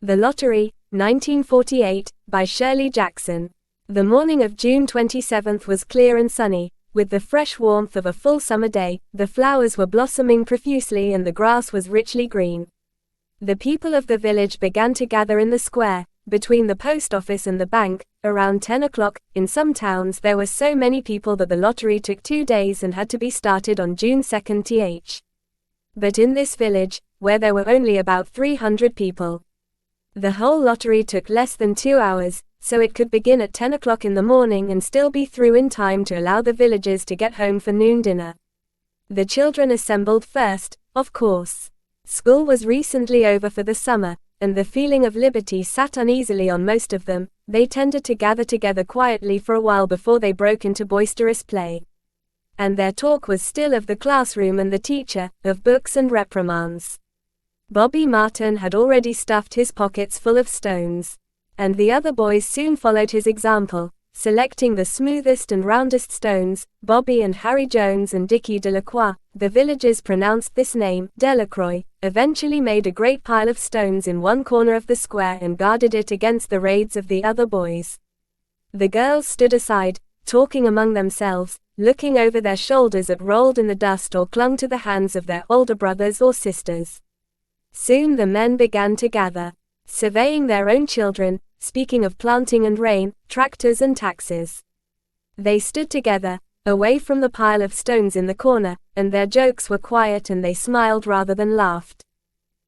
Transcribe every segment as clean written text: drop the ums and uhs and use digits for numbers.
The Lottery, 1948, by Shirley Jackson. The morning of June 27 was clear and sunny, with the fresh warmth of a full summer day. The flowers were blossoming profusely and the grass was richly green. The people of the village began to gather in the square, between the post office and the bank, around 10 o'clock. In some towns there were so many people that the lottery took 2 days and had to be started on June 2nd. But in this village, where there were only about 300 people, the whole lottery took less than 2 hours, so it could begin at 10 o'clock in the morning and still be through in time to allow the villagers to get home for noon dinner. The children assembled first, of course. School was recently over for the summer, and the feeling of liberty sat uneasily on most of them. They tended to gather together quietly for a while before they broke into boisterous play. And their talk was still of the classroom and the teacher, of books and reprimands. Bobby Martin had already stuffed his pockets full of stones. And the other boys soon followed his example, selecting the smoothest and roundest stones. Bobby and Harry Jones and Dickie Delacroix, the villagers pronounced this name, Delacroix, eventually made a great pile of stones in one corner of the square and guarded it against the raids of the other boys. The girls stood aside, talking among themselves, looking over their shoulders at rolled in the dust or clung to the hands of their older brothers or sisters. Soon the men began to gather, surveying their own children, speaking of planting and rain, tractors and taxes. They stood together, away from the pile of stones in the corner, and their jokes were quiet and they smiled rather than laughed.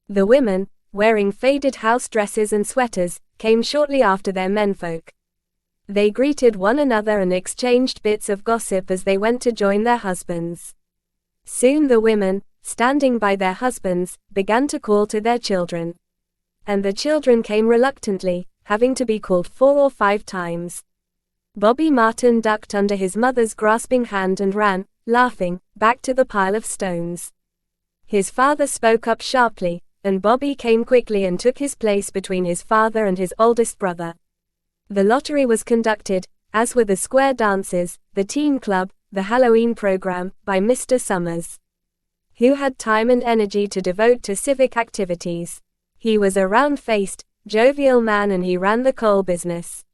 The women, wearing faded house dresses and sweaters, came shortly after their menfolk. They greeted one another and exchanged bits of gossip as they went to join their husbands. Soon the women, standing by their husbands, began to call to their children. And the children came reluctantly, having to be called 4 or 5 times. Bobby Martin ducked under his mother's grasping hand and ran, laughing, back to the pile of stones. His father spoke up sharply, and Bobby came quickly and took his place between his father and his oldest brother. The lottery was conducted, as were the square dances, the teen club, the Halloween program, by Mr. Summers, who had time and energy to devote to civic activities. He was a round-faced, jovial man and he ran the coal business.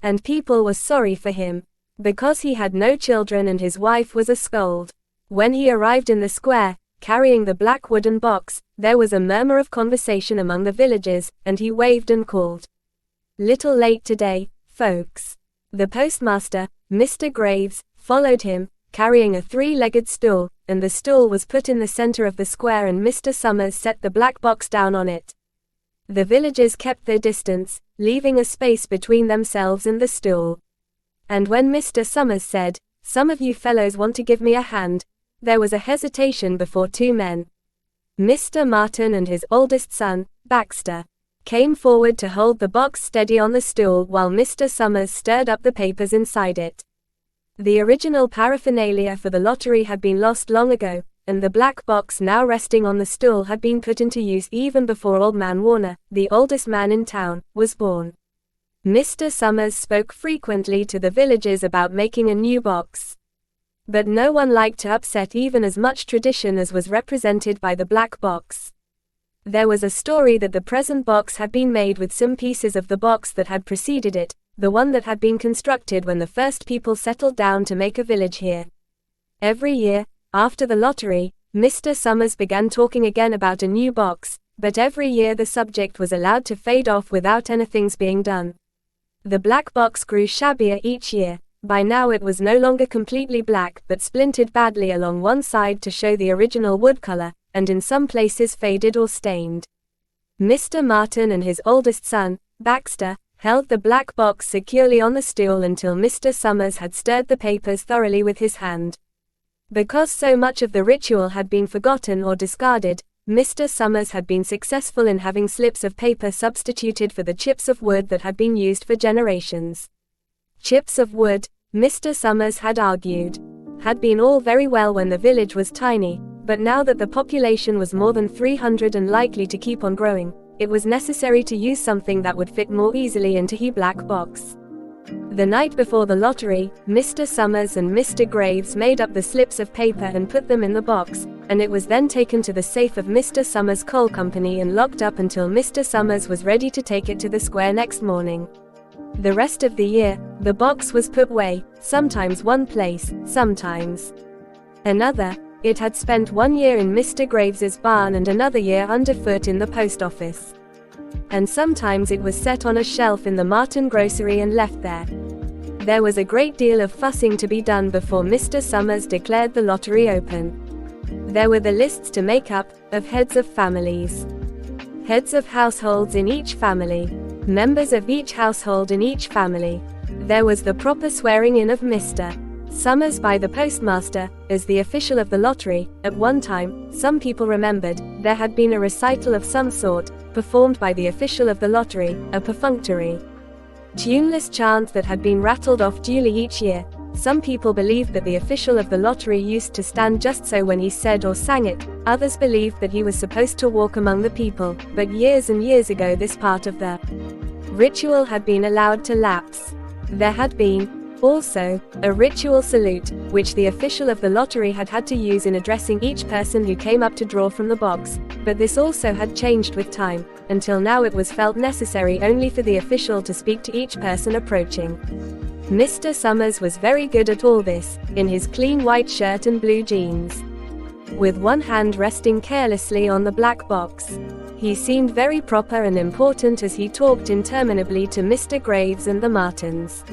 And people were sorry for him, because he had no children and his wife was a scold. When he arrived in the square, carrying the black wooden box, there was a murmur of conversation among the villagers, and he waved and called, "Little late today, folks." The postmaster, Mr. Graves, followed him, carrying a 3-legged stool, and the stool was put in the center of the square and Mr. Summers set the black box down on it. The villagers kept their distance, leaving a space between themselves and the stool. And when Mr. Summers said, "Some of you fellows want to give me a hand," there was a hesitation before 2 men. Mr. Martin and his oldest son, Baxter, came forward to hold the box steady on the stool while Mr. Summers stirred up the papers inside it. The original paraphernalia for the lottery had been lost long ago, and the black box now resting on the stool had been put into use even before Old Man Warner, the oldest man in town, was born. Mr. Summers spoke frequently to the villagers about making a new box. But no one liked to upset even as much tradition as was represented by the black box. There was a story that the present box had been made with some pieces of the box that had preceded it, the one that had been constructed when the first people settled down to make a village here. Every year, after the lottery, Mr. Summers began talking again about a new box, but every year the subject was allowed to fade off without anything's being done. The black box grew shabbier each year. By now it was no longer completely black but splintered badly along one side to show the original wood color, and in some places faded or stained. Mr. Martin and his oldest son, Baxter, held the black box securely on the stool until Mr. Summers had stirred the papers thoroughly with his hand. Because so much of the ritual had been forgotten or discarded, Mr. Summers had been successful in having slips of paper substituted for the chips of wood that had been used for generations. Chips of wood, Mr. Summers had argued, had been all very well when the village was tiny, but now that the population was more than 300 and likely to keep on growing, it was necessary to use something that would fit more easily into the black box. The night before the lottery, Mr. Summers and Mr. Graves made up the slips of paper and put them in the box, and it was then taken to the safe of Mr. Summers' coal company and locked up until Mr. Summers was ready to take it to the square next morning. The rest of the year, the box was put away, sometimes one place, sometimes another. It had spent 1 year in Mr. Graves's barn and another year underfoot in the post office. And sometimes it was set on a shelf in the Martin grocery and left there. There was a great deal of fussing to be done before Mr. Summers declared the lottery open. There were the lists to make up, of heads of families, heads of households in each family, members of each household in each family. There was the proper swearing in of Mr. Summers by the postmaster, as the official of the lottery. At one time, some people remembered, there had been a recital of some sort, performed by the official of the lottery, a perfunctory, tuneless chant that had been rattled off duly each year. Some people believed that the official of the lottery used to stand just so when he said or sang it, others believed that he was supposed to walk among the people, but years and years ago this part of the ritual had been allowed to lapse. There had been, also, a ritual salute, which the official of the lottery had to use in addressing each person who came up to draw from the box, but this also had changed with time, until now it was felt necessary only for the official to speak to each person approaching. Mr. Summers was very good at all this, in his clean white shirt and blue jeans, with one hand resting carelessly on the black box. He seemed very proper and important as he talked interminably to Mr. Graves and the Martins.